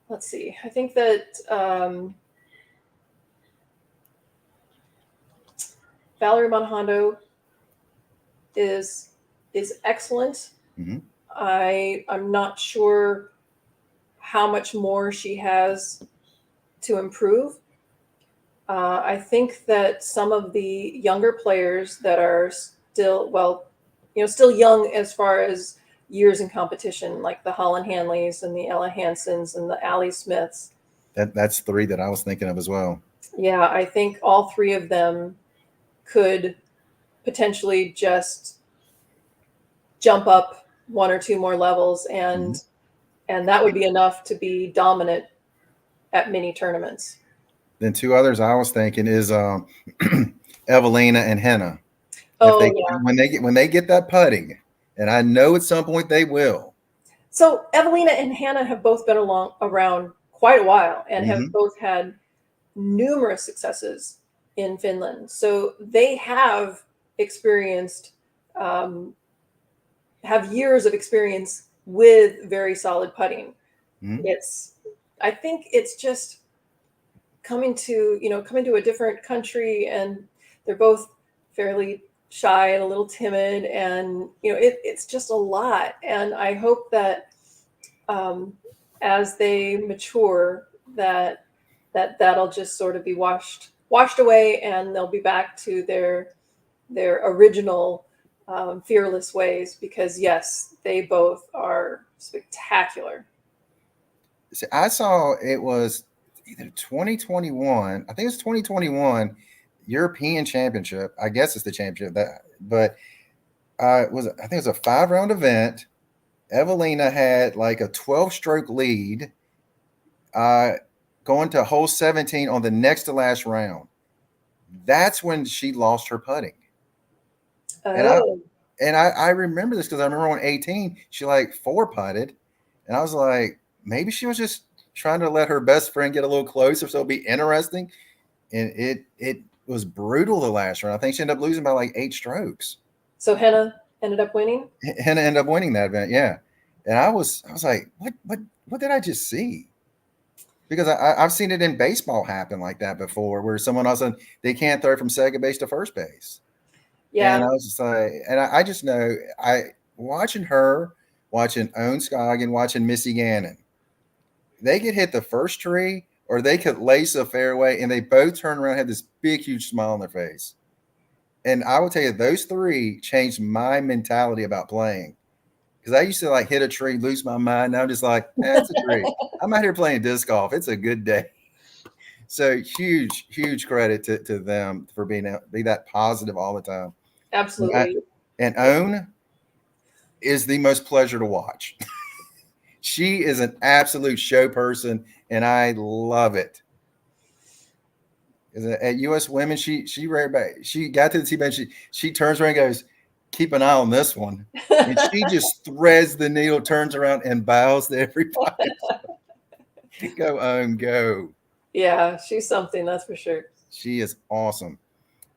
S2: let's see. I think that Valerie Monhondo is excellent. I'm not sure how much more she has to improve. I think that some of the younger players that are still, still young as far as years in competition, like the Holland Hanleys and the Ella Hansons and the Allie Smiths.
S1: That's three that I was thinking of as well.
S2: Yeah, I think all three of them could potentially just jump up one or two more levels, and that would be enough to be dominant at mini tournaments.
S1: Then two others I was thinking is Evelina and Henna. When they get that putting, and I know at some point they will.
S2: So Evelina and Hannah have both been around quite a while and have both had numerous successes in Finland. So they have experienced, have years of experience with very solid putting. I think it's just coming to a different country, and they're both fairly shy and a little timid, and it's just a lot. And I hope that as they mature, that'll just sort of be washed away, and they'll be back to their original fearless ways, because yes, they both are spectacular.
S1: See, I saw it was either 2021, I think it's 2021 European Championship. I guess it's the championship but I think it was a 5-round event. Evelina had like a 12-stroke lead, going to hole 17 on the next to last round. That's when she lost her putting. And I remember this because I remember on 18 she like 4-putted, and I was like, maybe she was just trying to let her best friend get a little closer so it'll be interesting. And it was brutal the last round. I think she ended up losing by like 8 strokes.
S2: So Henna ended up winning?
S1: Henna ended up winning that event, yeah. And I was like, what did I just see? Because I've seen it in baseball happen like that before, where someone all of a sudden they can't throw from second base to first base. Yeah. And I was just like, and I just know, watching Owen Scoggin, watching Missy Gannon, they could hit the first tree or they could lace a fairway, and they both turn around and have this big, huge smile on their face. And I will tell you, those three changed my mentality about playing. Because I used to like hit a tree, lose my mind. Now I'm just like, it's a tree. I'm out here playing disc golf. It's a good day. So huge credit to them for be that positive all the time.
S2: Absolutely.
S1: And Owen is the most pleasure to watch. She is an absolute show person, and I love it. At U.S. Women, she got to the tee bench. She turns around and goes, keep an eye on this one. And she just threads the needle, turns around, and bows to everybody. Go, Owen, go.
S2: Yeah, she's something, that's for sure.
S1: She is awesome.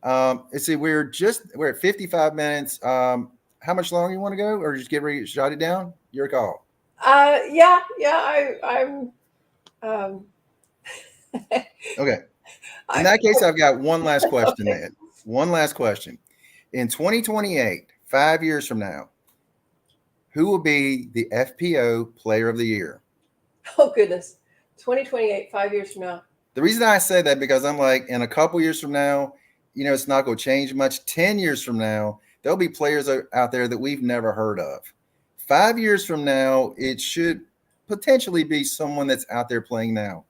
S1: Let's see, we're at 55 minutes. How much longer you want to go, or just get ready to shut it down? Your call.
S2: I'm um
S1: Okay. In
S2: I
S1: that case, I've got one last question,
S2: okay.
S1: man. One last question. In 2028, 5 years from now, who will be the FPO Player of the Year?
S2: Oh goodness. 2028, 5 years from now.
S1: The reason I say that because I'm like, in a couple years from now, it's not going to change much. 10 years from now, there'll be players out there that we've never heard of. 5 years from now, it should potentially be someone that's out there playing now.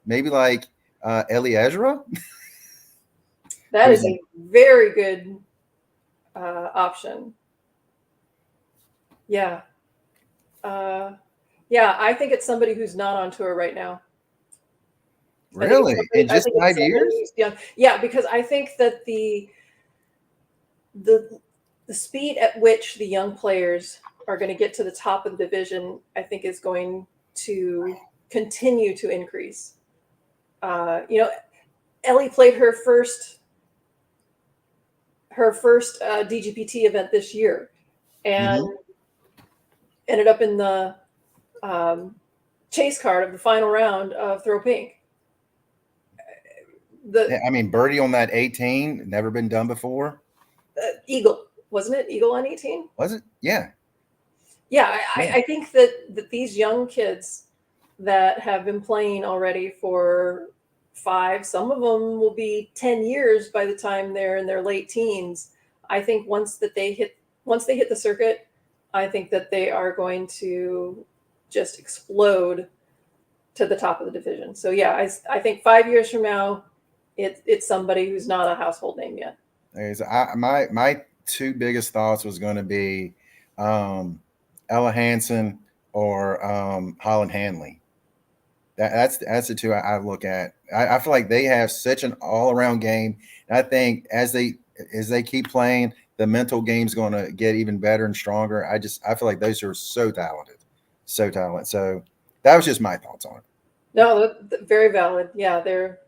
S1: Maybe like Ellie Ezra.
S2: That is a very good option. Yeah. Yeah, I think it's somebody who's not on tour right now.
S1: Really? In
S2: I
S1: just
S2: think it's
S1: 5 years?
S2: who's young. Yeah, because I think that the speed at which the young players are going to get to the top of the division, I think, is going to continue to increase. Ellie played her first DGPT event this year, and ended up in the chase card of the final round of Throw Pink.
S1: I mean, birdie on that 18, never been done before.
S2: Eagle, wasn't it? Eagle on 18?
S1: Was it? Yeah.
S2: Yeah, I think that these young kids that have been playing already for 5, some of them will be 10 years by the time they're in their late teens. I think once they hit the circuit, I think that they are going to just explode to the top of the division. So yeah, I think 5 years from now, it's somebody who's not a household name yet.
S1: My two biggest thoughts was going to be Ella Hansen or Holland Hanley. That's the two I look at. I feel like they have such an all-around game. And I think as they keep playing, the mental game's going to get even better and stronger. I feel like those are so talented. So talented. So that was just my thoughts on it.
S2: No, very valid. Yeah,
S1: But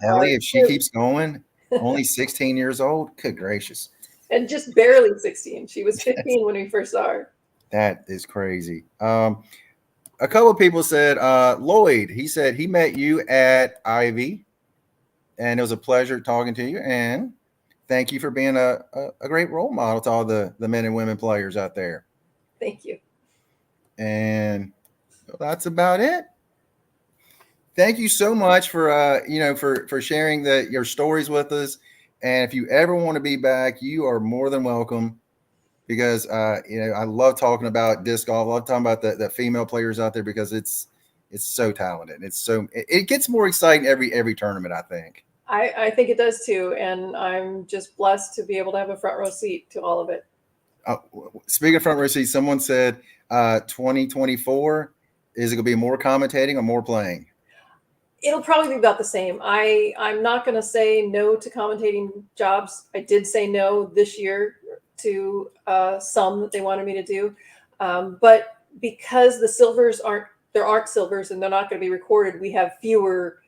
S1: Ellie, if she keeps going, only 16 years old, good gracious.
S2: And just barely 16. She was 15 when we first saw her.
S1: That is crazy. A couple of people said, Lloyd, he said he met you at Ivy, and it was a pleasure talking to you. And thank you for being a great role model to all the men and women players out there.
S2: Thank you.
S1: And that's about it. Thank you so much for for sharing your stories with us. And if you ever want to be back, you are more than welcome. Because I love talking about disc golf. I love talking about the female players out there because it's so talented. It gets more exciting every tournament, I think.
S2: I think it does too, and I'm just blessed to be able to have a front row seat to all of it.
S1: Speaking of front row seat, someone said 2024, is it going to be more commentating or more playing?
S2: It'll probably be about the same. I'm not going to say no to commentating jobs. I did say no this year to some that they wanted me to do, but because the silvers aren't silvers and they're not going to be recorded, we have fewer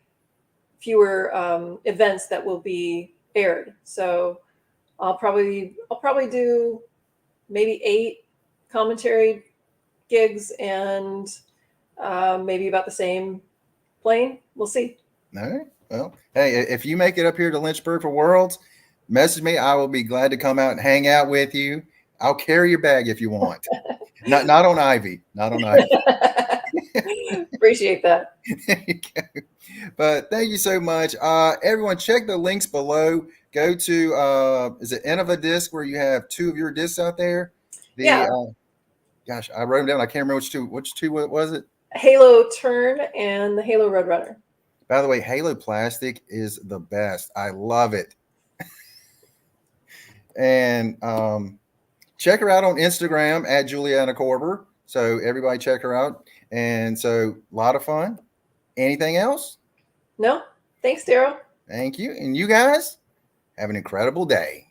S2: events that will be aired. So I'll probably do maybe 8 commentary gigs and maybe about the same playing. We'll see.
S1: All right. Well, hey, if you make it up here to Lynchburg for Worlds, message me. I will be glad to come out and hang out with you. I'll carry your bag if you want. not on Ivy. Not on Ivy.
S2: Appreciate that.
S1: There you go. But thank you so much. Everyone, check the links below. Go to is it Innova Disc where you have 2 of your discs out there?
S2: Yeah.
S1: Gosh, I wrote them down. I can't remember which two was it?
S2: Halo Tern and the Halo Roadrunner.
S1: By the way, Halo Plastic is the best. I love it. And check her out on Instagram at Juliana Korver. So everybody check her out. And so a lot of fun. Anything else?
S2: No. Thanks, Daryl.
S1: Thank you. And you guys have an incredible day.